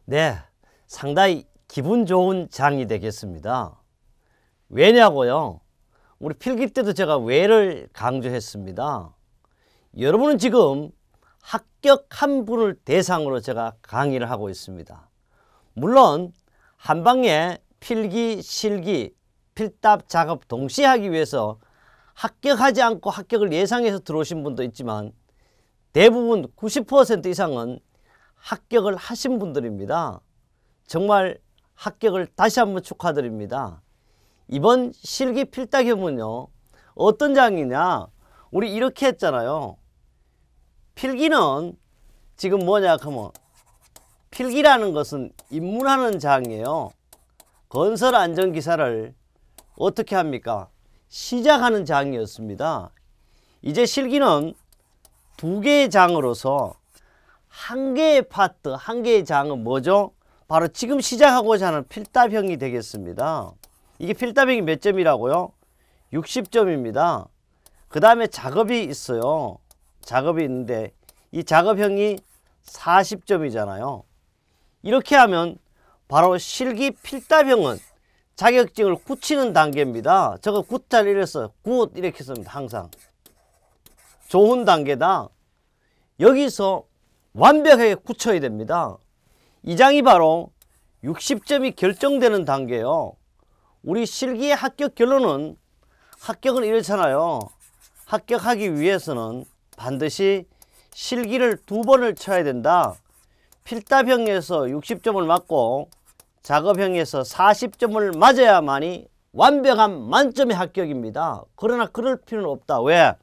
네, 상당히 기분 좋은 장이 되겠습니다. 왜냐고요? 우리 필기 때도 제가 왜를 강조했습니다. 여러분은 지금 합격한 분을 대상으로 제가 강의를 하고 있습니다. 물론 한방에 필기, 실기, 필답 작업 동시에 하기 위해서 합격하지 않고 합격을 예상해서 들어오신 분도 있지만 대부분 90% 이상은 합격을 하신 분들입니다. 정말 합격을 다시 한번 축하드립니다. 이번 실기 필답형은요, 어떤 장이냐, 우리 이렇게 했잖아요. 필기는 지금 뭐냐 하면, 필기라는 것은 입문하는 장이에요. 건설 안전기사를 어떻게 합니까? 시작하는 장이었습니다. 이제 실기는 두 개의 장으로서 한 개의 파트, 한 개의 장은 뭐죠? 바로 지금 시작하고자 하는 필답형이 되겠습니다. 이게 필답형이 몇 점이라고요? 60점입니다. 그 다음에 작업이 있어요. 작업이 있는데 이 작업형이 40점이잖아요. 이렇게 하면 바로 실기 필답형은 자격증을 굳히는 단계입니다. 저거 굿잘 이랬어요. 굿 이렇게 씁니다. 항상. 좋은 단계다. 여기서 완벽하게 굳혀야 됩니다. 이 장이 바로 60점이 결정되는 단계예요. 우리 실기의 합격 결론은 합격은 이렇잖아요. 합격하기 위해서는 반드시 실기를 2번을 쳐야 된다. 필답형에서 60점을 맞고 작업형에서 40점을 맞아야만이 완벽한 만점의 합격입니다. 그러나 그럴 필요는 없다. 왜?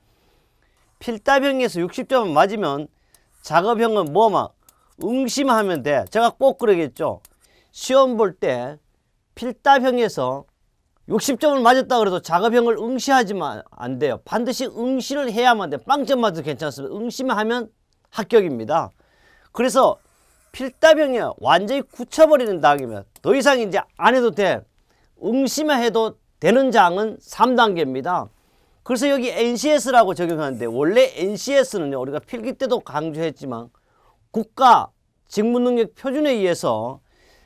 필답형에서 60점을 맞으면 작업형은 뭐만 응시하면 돼. 제가 꼭 그러겠죠. 시험 볼 때 필답형에서 60점을 맞았다 그래도 작업형을 응시하지만 안 돼요. 반드시 응시를 해야만 돼. 빵점 맞아도 괜찮습니다. 응시만 하면 합격입니다. 그래서 필답형이 완전히 굳혀버리는 단계면 더 이상 이제 안 해도 돼. 응시만 해도 되는 장은 3단계입니다. 그래서 여기 NCS라고 적용하는데, 원래 NCS는요, 우리가 필기 때도 강조했지만 국가 직무능력 표준에 의해서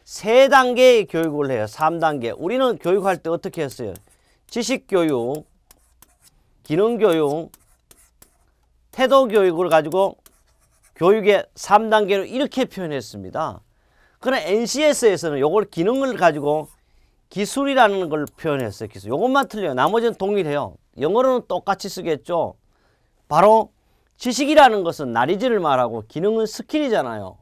3단계의 교육을 해요. 3단계. 우리는 교육할 때 어떻게 했어요? 지식교육, 기능교육, 태도교육을 가지고 교육의 3단계로 이렇게 표현했습니다. 그러나 NCS에서는 요걸 기능을 가지고 기술이라는 걸 표현했어요. 기술. 요것만 틀려요. 나머지는 동일해요. 영어로는 똑같이 쓰겠죠. 바로 지식이라는 것은 나리지를 말하고 기능은 스킬이잖아요.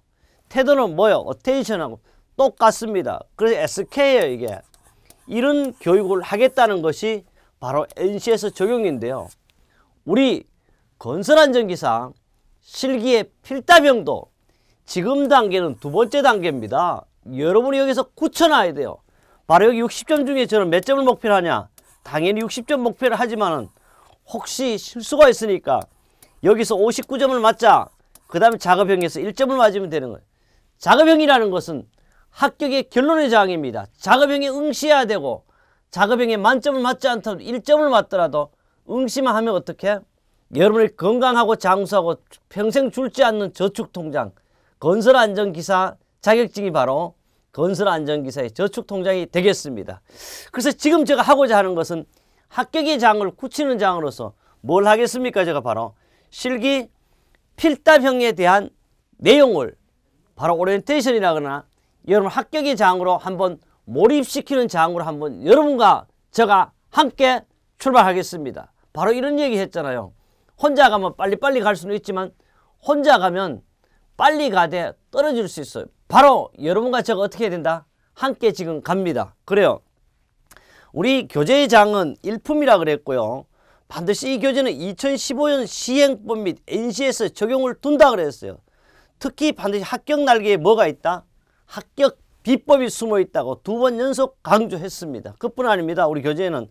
태도는 뭐요? 어테이션하고 똑같습니다. 그래서 SK예요, 이게. 이런 교육을 하겠다는 것이 바로 NCS 적용인데요. 우리 건설안전기사 실기의 필답형도 지금 단계는 2번째 단계입니다. 여러분이 여기서 굳혀놔야 돼요. 바로 여기 60점 중에 저는 몇 점을 목표로 하냐? 당연히 60점 목표를 하지만은 혹시 실수가 있으니까 여기서 59점을 맞자. 그 다음에 작업형에서 1점을 맞으면 되는 거예요. 작업형이라는 것은 합격의 결론의 장입니다. 작업형에 응시해야 되고 작업형에 만점을 맞지 않더라도 1점을 맞더라도 응시만 하면 어떻게? 여러분이 건강하고 장수하고 평생 줄지 않는 저축통장, 건설안전기사 자격증이 바로 건설안전기사의 저축통장이 되겠습니다. 그래서 지금 제가 하고자 하는 것은 합격의 장을 굳히는 장으로서 뭘 하겠습니까? 제가 바로 실기 필답형에 대한 내용을 바로 오리엔테이션이라거나 여러분 합격의 장으로 한번 몰입시키는 장으로 한번 여러분과 제가 함께 출발하겠습니다. 바로 이런 얘기 했잖아요. 혼자 가면 빨리빨리 갈 수는 있지만 혼자 가면 빨리 가되 떨어질 수 있어요. 바로 여러분과 제가 어떻게 해야 된다? 함께 지금 갑니다. 그래요. 우리 교재의 장은 일품이라 그랬고요. 반드시 이 교재는 2015년 시행법 및 NCS 적용을 둔다 그랬어요. 특히 반드시 합격 날개에 뭐가 있다? 합격 비법이 숨어 있다고 2번 연속 강조했습니다. 그뿐 아닙니다. 우리 교재에는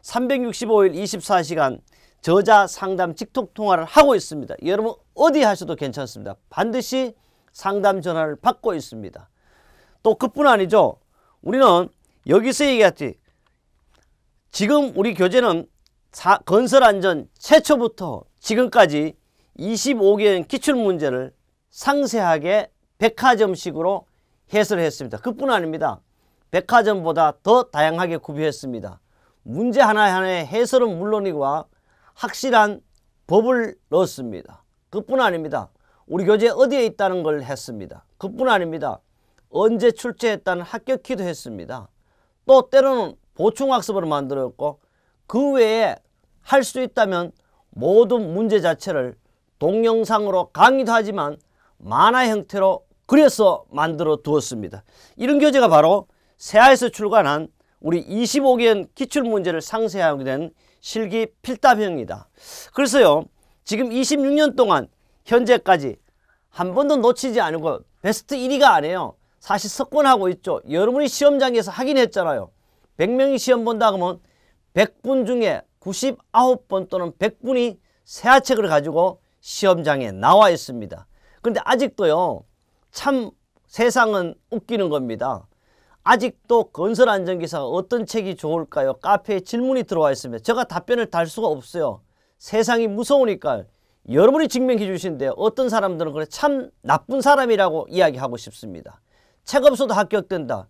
365일 24시간 저자 상담 직통 통화를 하고 있습니다. 여러분 어디 하셔도 괜찮습니다. 반드시 상담 전화를 받고 있습니다. 또 그뿐 아니죠. 우리는 여기서 얘기했지. 지금 우리 교재는 건설안전 최초부터 지금까지 25개의 기출문제를 상세하게 백화점식으로 해설을 했습니다. 그뿐 아닙니다. 백화점보다 더 다양하게 구비했습니다. 문제 하나하나의 해설은 물론이고 확실한 법을 넣었습니다. 그뿐 아닙니다. 우리 교재 어디에 있다는 걸 했습니다. 그뿐 아닙니다. 언제 출제했다는 합격키도 했습니다. 또 때로는 보충학습으로 만들었고 그 외에 할 수 있다면 모든 문제 자체를 동영상으로 강의도 하지만 만화 형태로 그려서 만들어 두었습니다. 이런 교재가 바로 세아에서 출간한 우리 25개년 기출문제를 상세하게 된 실기 필답형입니다. 그래서요, 지금 26년 동안 현재까지 한 번도 놓치지 않고 베스트 1위가 아니에요. 사실 석권하고 있죠. 여러분이 시험장에서 확인했잖아요. 100명이 시험 본다 그러면 100분 중에 99번 또는 100분이 세아책을 가지고 시험장에 나와 있습니다. 그런데 아직도요, 참 세상은 웃기는 겁니다. 아직도 건설안전기사가 어떤 책이 좋을까요? 카페에 질문이 들어와 있습니다. 제가 답변을 달 수가 없어요. 세상이 무서우니까 여러분이 증명해 주신대요. 어떤 사람들은 그래 참 나쁜 사람이라고 이야기하고 싶습니다. 책 없어도 합격된다.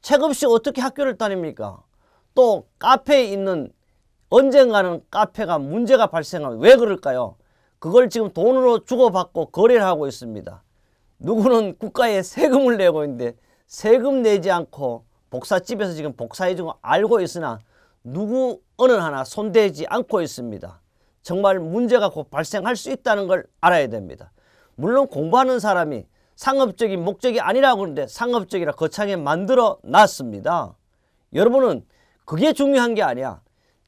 책 없이 어떻게 학교를 다닙니까? 또 카페에 있는 언젠가는 카페가 문제가 발생하면 왜 그럴까요? 그걸 지금 돈으로 주고받고 거래를 하고 있습니다. 누구는 국가에 세금을 내고 있는데 세금 내지 않고 복사집에서 지금 복사해 준 거 알고 있으나 누구 어느 하나 손대지 않고 있습니다. 정말 문제가 곧 발생할 수 있다는 걸 알아야 됩니다. 물론 공부하는 사람이 상업적인 목적이 아니라고 그러는데 상업적이라 거창하게 만들어 놨습니다. 여러분은 그게 중요한 게 아니야.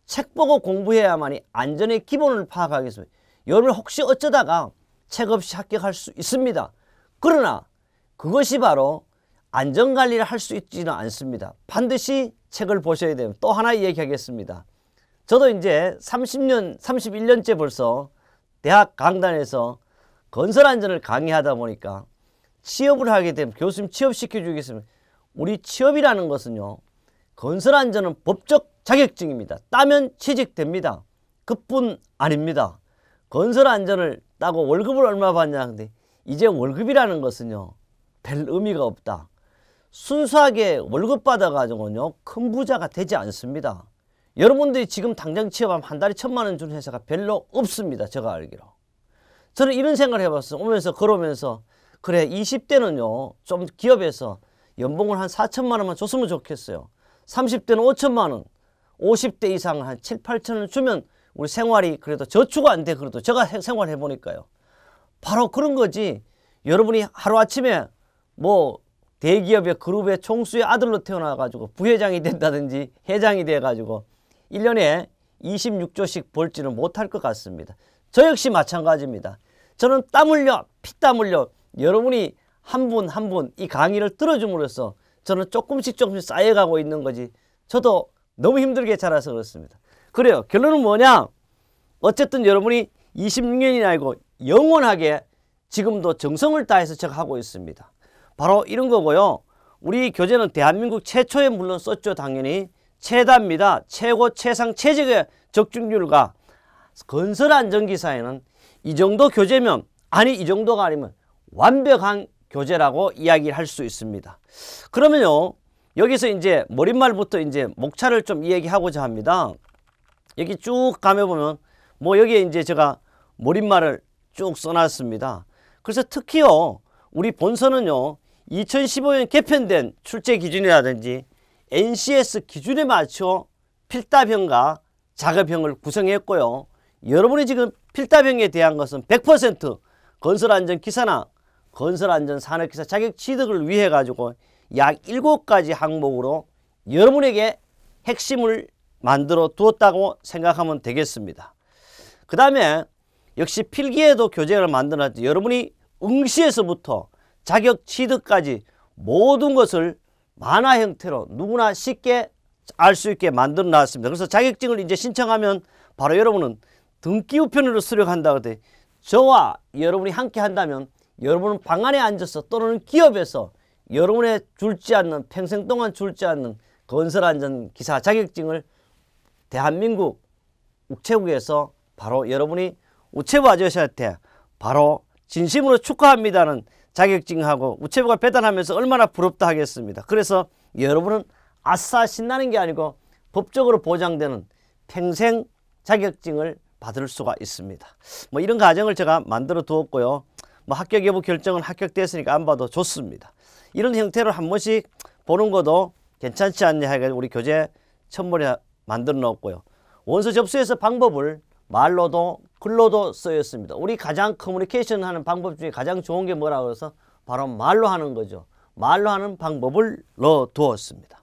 책 보고 공부해야만이 안전의 기본을 파악하겠습니다. 여러분 혹시 어쩌다가 책 없이 합격할 수 있습니다. 그러나 그것이 바로 안전관리를 할 수 있지는 않습니다. 반드시 책을 보셔야 돼요. 또 하나 얘기하겠습니다. 저도 이제 30년, 31년째 벌써 대학 강단에서 건설안전을 강의하다 보니까 취업을 하게 되면 교수님 취업시켜 주겠습니다. 우리 취업이라는 것은요, 건설안전은 법적 자격증입니다. 따면 취직됩니다. 그뿐 아닙니다. 건설안전을 따고 월급을 얼마 받냐 근데 이제 월급이라는 것은요, 별 의미가 없다. 순수하게 월급 받아가지고는요, 큰 부자가 되지 않습니다. 여러분들이 지금 당장 취업하면 한 달에 1,000만 원 주는 회사가 별로 없습니다. 제가 알기로. 저는 이런 생각을 해봤어요. 오면서 걸어오면서 그래 20대는요 좀 기업에서 연봉을 한 4천만 원만 줬으면 좋겠어요. 30대는 5천만 원, 50대 이상 한 7, 8천 원 주면 우리 생활이 그래도 저축 안 돼. 그래도 제가 생활해 보니까요. 바로 그런 거지. 여러분이 하루아침에 뭐 대기업의 그룹의 총수의 아들로 태어나가지고 부회장이 된다든지 회장이 돼가지고 1년에 26조씩 벌지는 못할 것 같습니다. 저 역시 마찬가지입니다. 저는 땀 흘려 피땀 흘려 여러분이 한 분 한 분 이 강의를 들어줌으로써 저는 조금씩 쌓여가고 있는 거지. 저도 너무 힘들게 자라서 그렇습니다. 그래요. 결론은 뭐냐? 어쨌든 여러분이 26년이나 알고 영원하게 지금도 정성을 다해서 제가 하고 있습니다. 바로 이런 거고요. 우리 교재는 대한민국 최초에 물론 썼죠. 당연히 최다입니다. 최고 최상 최적의 적중률과 건설안전기사에는 이 정도 교재면 아니 이 정도가 아니면 완벽한 교재라고 이야기를 할 수 있습니다. 그러면요. 여기서 이제 머릿말부터 이제 목차를 좀 이야기하고자 합니다. 여기 쭉 가면 보면 뭐 여기에 이제 제가 머릿말을 쭉 써놨습니다. 그래서 특히요. 우리 본서는요. 2015년 개편된 출제 기준이라든지 NCS 기준에 맞춰 필답형과 작업형을 구성했고요. 여러분이 지금 필답형에 대한 것은 100% 건설안전기사나 건설안전산업기사 자격 취득을 위해 가지고 약 7가지 항목으로 여러분에게 핵심을 만들어 두었다고 생각하면 되겠습니다. 그 다음에 역시 필기에도 교재를 만들어놨죠. 여러분이 응시에서부터 자격 취득까지 모든 것을 만화 형태로 누구나 쉽게 알 수 있게 만들어 놨습니다. 그래서 자격증을 이제 신청하면 바로 여러분은 등기 우편으로 수령한다고 할 저와 여러분이 함께 한다면 여러분은 방 안에 앉아서 또는 기업에서 여러분의 줄지 않는 평생 동안 줄지 않는 건설안전기사 자격증을 대한민국 우체국에서 바로 여러분이 우체부 아저씨한테 바로 진심으로 축하합니다는 자격증하고 우체부가 배달하면서 얼마나 부럽다 하겠습니다. 그래서 여러분은 아싸 신나는 게 아니고 법적으로 보장되는 평생 자격증을 받을 수가 있습니다. 뭐 이런 과정을 제가 만들어 두었고요. 뭐 합격 여부 결정은 합격됐으니까 안 봐도 좋습니다. 이런 형태로 한 번씩 보는 것도 괜찮지 않냐 해가지고 우리 교재 첨부에 만들어 놓았고요. 원서 접수에서 방법을 말로도 글로도 쓰였습니다. 우리 가장 커뮤니케이션 하는 방법 중에 가장 좋은 게 뭐라고 해서 바로 말로 하는 거죠. 말로 하는 방법을 넣어 두었습니다.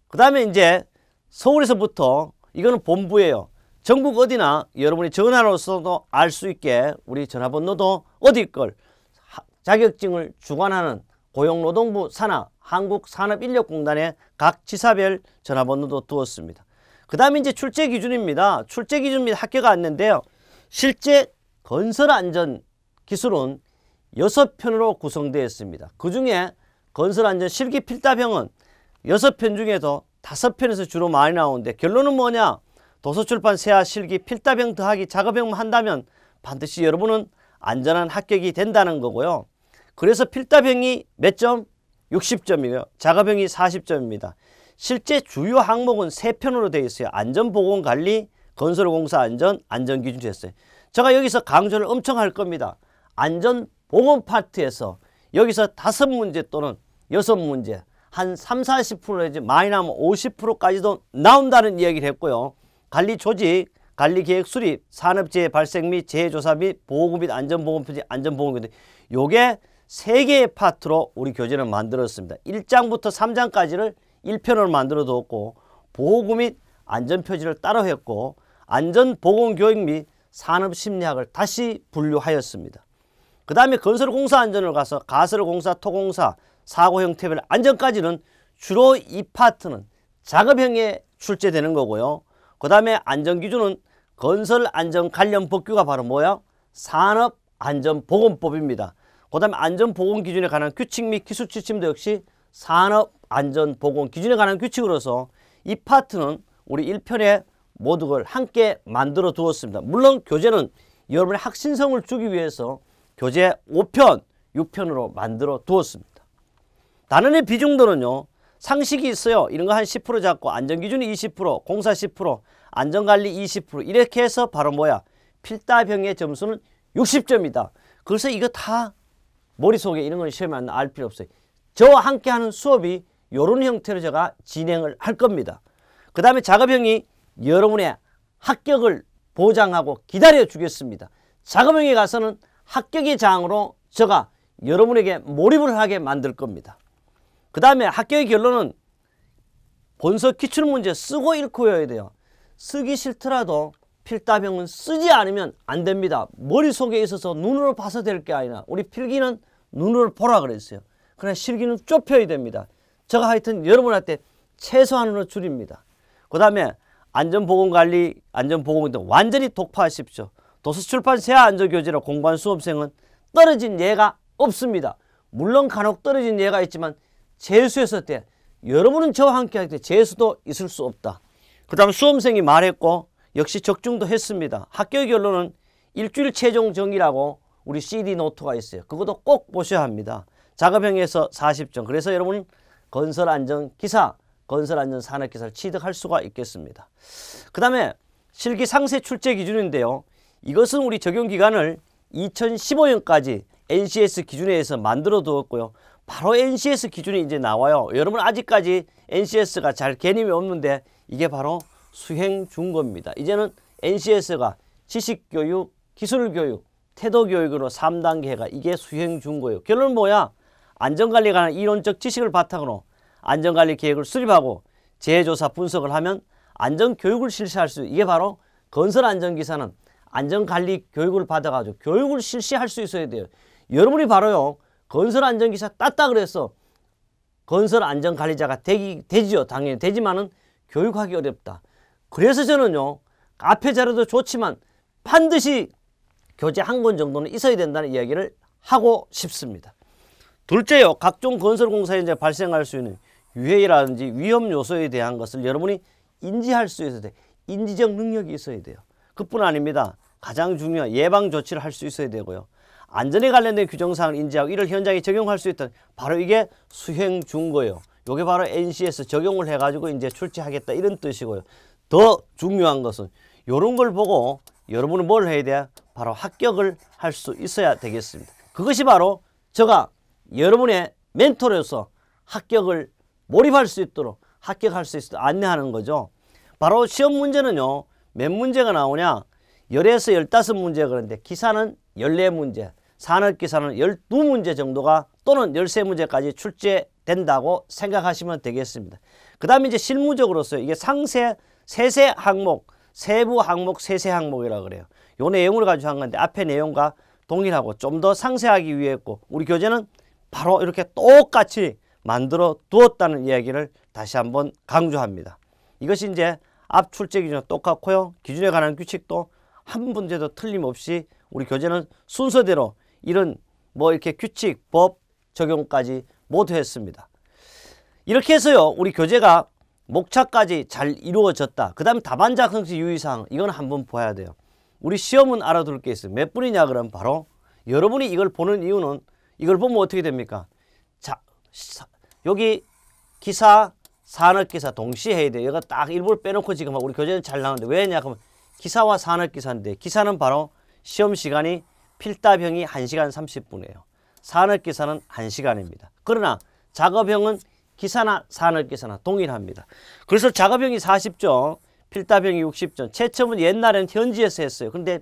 그 다음에 이제 서울에서부터 이거는 본부예요. 전국 어디나 여러분이 전화로서도 알 수 있게 우리 전화번호도 어디 걸 자격증을 주관하는 고용노동부 산하 한국산업인력공단의 각 지사별 전화번호도 두었습니다. 그 다음에 이제 출제 기준입니다. 출제 기준 및 학교가 왔는데요. 실제 건설안전기술은 6편으로 구성되어 있습니다. 그 중에 건설안전 실기 필답형은 6편 중에도 5편에서 주로 많이 나오는데 결론은 뭐냐? 도서출판 세아 실기 필답형 더하기 작업형만 한다면 반드시 여러분은 안전한 합격이 된다는 거고요. 그래서 필답형이 몇 점? 60점이고요. 작업형이 40점입니다. 실제 주요 항목은 3편으로 되어 있어요. 안전보건관리, 건설공사 안전, 안전기준 됐어요. 제가 여기서 강조를 엄청 할 겁니다. 안전보건 파트에서 여기서 5문제 또는 6문제 한 30~40% 내지 많이 나오면 50%까지도 나온다는 이야기를 했고요. 관리조직, 관리계획 수립, 산업재해 발생 및 재해조사 및 보호구 및 안전보건 표지, 안전보건 요게 3개의 파트로 우리 교재는 만들었습니다. 1장부터 3장까지를 1편으로 만들어 두었고 보호구 및 안전표지를 따로 했고 안전보건교육 및 산업심리학을 다시 분류하였습니다. 그 다음에 건설공사 안전을 가서 가설공사, 토공사, 사고 형태별 안전까지는 주로 이 파트는 작업형에 출제되는 거고요. 그 다음에 안전기준은 건설안전 관련 법규가 바로 뭐야? 산업안전보건법입니다. 그 다음에 안전보건기준에 관한 규칙 및 기술 지침도 역시 산업안전보건기준에 관한 규칙으로서 이 파트는 우리 1편에 모두 걸 함께 만들어 두었습니다. 물론 교재는 여러분의 학신성을 주기 위해서 교재 5편, 6편으로 만들어 두었습니다. 단원의 비중들은요. 상식이 있어요. 이런 거 한 10% 잡고 안전기준이 20%, 공사 10%, 안전관리 20% 이렇게 해서 바로 뭐야? 필답형의 점수는 60점이다. 그래서 이거 다 머릿속에 이런 건 시험에 알 필요 없어요. 저와 함께 하는 수업이 이런 형태로 제가 진행을 할 겁니다. 그 다음에 작업형이 여러분의 합격을 보장하고 기다려 주겠습니다. 작업형에 가서는 합격의 장으로 제가 여러분에게 몰입을 하게 만들 겁니다. 그 다음에 합격의 결론은 본서 기출문제 쓰고 읽고 외워야 돼요. 쓰기 싫더라도 필답형은 쓰지 않으면 안 됩니다. 머릿속에 있어서 눈으로 봐서 될 게 아니라 우리 필기는 눈으로 보라 그랬어요. 그러나 실기는 좁혀야 됩니다. 제가 하여튼 여러분한테 최소한으로 줄입니다. 그 다음에 안전보건관리, 안전보건 완전히 독파하십시오. 도서출판 세아 안전교재로 공부한 수험생은 떨어진 예가 없습니다. 물론 간혹 떨어진 예가 있지만 재수했을 때 여러분은 저와 함께 할 때 재수도 있을 수 없다. 그 다음 수험생이 말했고 역시 적중도 했습니다. 합격의 결론은 일주일 최종 정의라고 우리 CD 노트가 있어요. 그것도 꼭 보셔야 합니다. 작업형에서 40점. 그래서 여러분은 건설안전기사, 건설안전산업기사를 취득할 수가 있겠습니다. 그 다음에 실기 상세 출제 기준인데요. 이것은 우리 적용기간을 2015년까지 NCS 기준에 의해서 만들어 두었고요. 바로 NCS 기준이 이제 나와요. 여러분 아직까지 NCS가 잘 개념이 없는데 이게 바로 수행준거입니다. 이제는 NCS가 지식교육, 기술교육, 태도교육으로 3단계 해가 이게 수행준거예요. 결론은 뭐야? 안전관리에 관한 이론적 지식을 바탕으로 안전관리 계획을 수립하고 재해조사 분석을 하면 안전교육을 실시할 수 이게 바로 건설안전기사는 안전관리 교육을 받아가지고 교육을 실시할 수 있어야 돼요. 여러분이 바로요. 건설안전기사 땄다 그래서 건설안전관리자가 되지요. 당연히 되지만은 교육하기 어렵다. 그래서 저는요. 앞에 자료도 좋지만 반드시 교재 한 권 정도는 있어야 된다는 이야기를 하고 싶습니다. 둘째요. 각종 건설공사에 이제 발생할 수 있는 유해라든지 위험 요소에 대한 것을 여러분이 인지할 수 있어야 돼. 인지적 능력이 있어야 돼요. 그뿐 아닙니다. 가장 중요한 예방 조치를 할 수 있어야 되고요. 안전에 관련된 규정사항을 인지하고 이를 현장에 적용할 수 있던 바로 이게 수행준거예요. 요게 바로 NCS 적용을 해가지고 이제 출제하겠다 이런 뜻이고요. 더 중요한 것은 요런 걸 보고 여러분은 뭘 해야 돼요? 바로 합격을 할 수 있어야 되겠습니다. 그것이 바로 제가 여러분의 멘토로서 합격을 몰입할 수 있도록 합격할 수 있도록 안내하는 거죠. 바로 시험 문제는요. 몇 문제가 나오냐? 10에서 15문제가 그런데 기사는 14문제, 산업기사는 12문제 정도가 또는 13문제까지 출제된다고 생각하시면 되겠습니다. 그 다음에 이제 실무적으로서 이게 상세, 세세 항목, 세부 항목, 세세 항목이라고 그래요. 요 내용을 가지고 한 건데 앞에 내용과 동일하고 좀 더 상세하기 위해 했고 우리 교재는 바로 이렇게 똑같이 만들어 두었다는 이야기를 다시 한번 강조합니다. 이것이 이제 앞 출제 기준과 똑같고요. 기준에 관한 규칙도 한 문제도 틀림없이 우리 교재는 순서대로 이런 뭐 이렇게 규칙, 법 적용까지 모두 했습니다. 이렇게 해서요. 우리 교재가 목차까지 잘 이루어졌다. 그 다음에 답안자 성취 유의사항 이건 한번 봐야 돼요. 우리 시험은 알아둘 게 있어요. 몇 분이냐 그러면 바로 여러분이 이걸 보는 이유는 이걸 보면 어떻게 됩니까? 자, 여기 기사, 산업기사 동시에 해야 돼요. 이거 딱 일부러 빼놓고 지금 우리 교재는 잘 나오는데 왜냐 그러면 기사와 산업기사인데 기사는 바로 시험 시간이 필답형이 1시간 30분이에요. 산업기사는 1시간입니다. 그러나 작업형은 기사나 산업기사나 동일합니다. 그래서 작업형이 40점, 필답형이 60점. 채점은 옛날엔 현지에서 했어요. 근데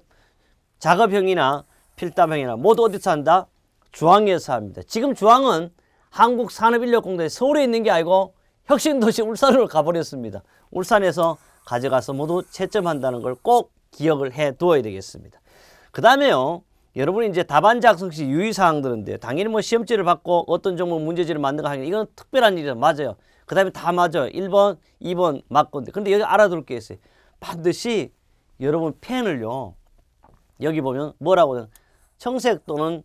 작업형이나 필답형이나 모두 어디서 한다? 중앙에서 합니다. 지금 중앙은 한국산업인력공단이 서울에 있는 게 아니고 혁신도시 울산으로 가버렸습니다. 울산에서 가져가서 모두 채점한다는 걸 꼭 기억을 해 두어야 되겠습니다. 그 다음에요. 여러분이 이제 답안 작성 시 유의사항들인데 당연히 뭐 시험지를 받고 어떤 종목 문제지를 만든가 하는 게 이건 특별한 일이라 맞아요. 그 다음에 다 맞아요. 1번, 2번 맞건데. 근데 여기 알아둘 게 있어요. 반드시 여러분 펜을요. 여기 보면 뭐라고 청색 또는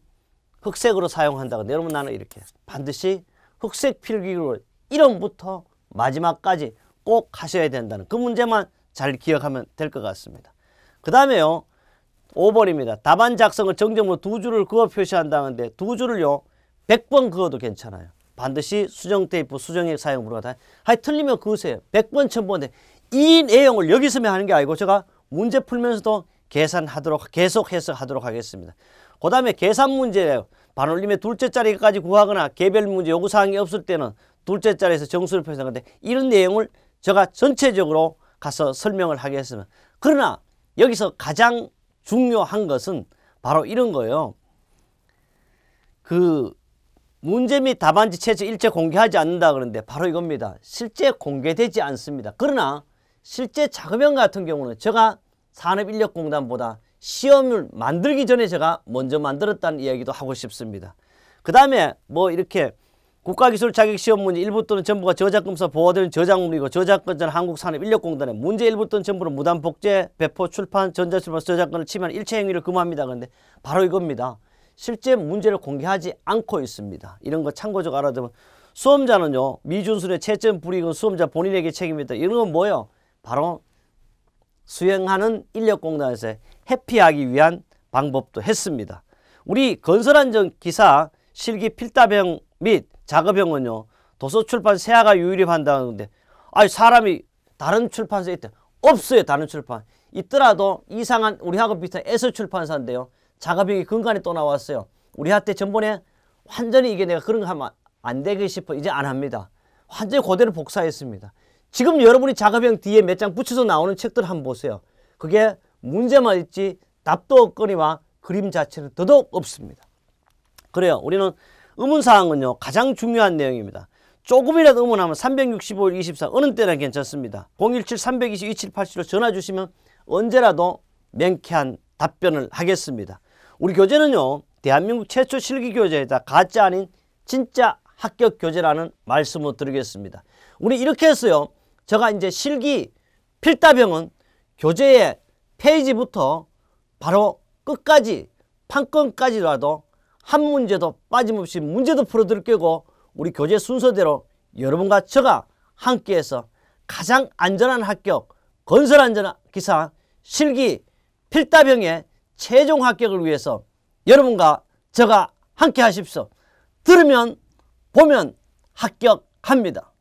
흑색으로 사용한다고. 여러분 나는 이렇게 반드시 흑색 필기로 1원부터 마지막까지 꼭 하셔야 된다는 그 문제만 잘 기억하면 될 것 같습니다. 그 다음에요. 5번입니다. 답안 작성을 정점으로 2줄을 그어 표시한다는데 2줄을요. 100번 그어도 괜찮아요. 반드시 수정 테이프, 수정액 사용 불가다. 틀리면 그으세요. 100번, 1000번인데 이 내용을 여기서만 하는 게 아니고 제가 문제 풀면서도 계산하도록 계속 해석하도록 하겠습니다. 그 다음에 계산 문제예요. 반올림의 둘째 자리까지 구하거나 개별 문제 요구사항이 없을 때는 둘째 자리에서 정수를 표시하는데 이런 내용을 제가 전체적으로 가서 설명을 하겠습니다. 그러나 여기서 가장 중요한 것은 바로 이런 거예요. 그 문제 및 답안지 채점 일체 공개하지 않는다 그러는데 바로 이겁니다. 실제 공개되지 않습니다. 그러나 실제 작업형 같은 경우는 제가 산업인력공단보다 시험을 만들기 전에 제가 먼저 만들었다는 이야기도 하고 싶습니다. 그 다음에 뭐 이렇게 국가기술 자격시험 문제 일부 또는 전부가 저작권서 보호되는 저작물이고 저작권자는 한국산업인력공단의 문제 일부 또는 전부는 무단 복제, 배포, 출판, 전자출판 저작권을 침해하는 일체 행위를 금하합니다. 그런데 바로 이겁니다. 실제 문제를 공개하지 않고 있습니다. 이런 거 참고적으로 알아두면 수험자는요. 미준수의 채점 불이익은 수험자 본인에게 책임이다. 이런 건 뭐예요? 바로 수행하는 인력공단에서 회피하기 위한 방법도 했습니다. 우리 건설안전 기사 실기 필답형 및 작업형은요. 도서출판 세아가 유일한다는데 사람이 다른 출판사에 있대. 없어요. 다른 출판. 있더라도 이상한 우리하고 비슷한 S출판사인데요. 작업형이 근간에 또 나왔어요. 우리한테 전번에 완전히 이게 내가 그런 거 하면 안 되게 싶어. 이제 안 합니다. 완전히 그대로 복사했습니다. 지금 여러분이 작업형 뒤에 몇 장 붙여서 나오는 책들 한번 보세요. 그게 문제만 있지 답도 없거니와 그림 자체는 더더욱 없습니다. 그래요. 우리는 의문사항은요. 가장 중요한 내용입니다. 조금이라도 의문하면 365일 24 어느 때나 괜찮습니다. 017-322-2787로 전화 주시면 언제라도 명쾌한 답변을 하겠습니다. 우리 교재는요. 대한민국 최초 실기교재이다. 가짜 아닌 진짜 합격 교재라는 말씀을 드리겠습니다. 우리 이렇게 했어요. 제가 이제 실기 필답형은 교재의 페이지부터 바로 끝까지 판권까지라도 한 문제도 빠짐없이 문제도 풀어드릴 거고 우리 교재 순서대로 여러분과 제가 함께해서 가장 안전한 합격, 건설안전기사 실기 필답형의 최종 합격을 위해서 여러분과 저가 함께 하십시오. 들으면 보면 합격합니다.